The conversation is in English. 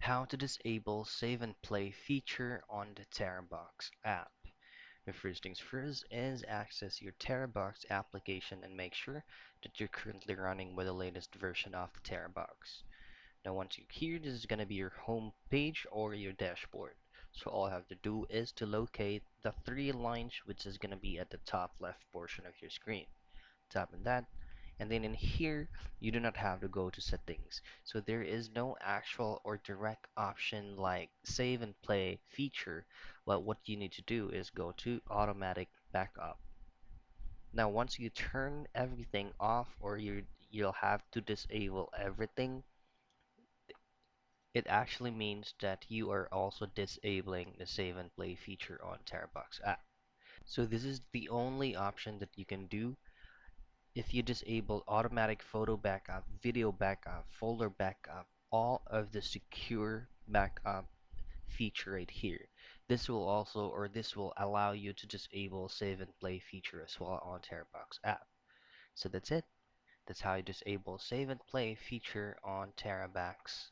How to disable save and play feature on the Terabox app. The first things first is access your Terabox application and make sure that you're currently running with the latest version of the Terabox. Now once you're here, this is going to be your home page or your dashboard. So all you have to do is to locate the three lines which is going to be at the top left portion of your screen. Tap on that, and then in here you do not have to go to settings, so there is no actual or direct option like save and play feature. But what you need to do is go to automatic backup. Now once you turn everything off, or you'll have to disable everything, it actually means that you are also disabling the save and play feature on Terabox app. So this is the only option that you can do. If you disable automatic photo backup, video backup, folder backup, all of the secure backup feature right here, this will allow you to disable save and play feature as well on Terabox app. So that's it. That's how you disable save and play feature on Terabox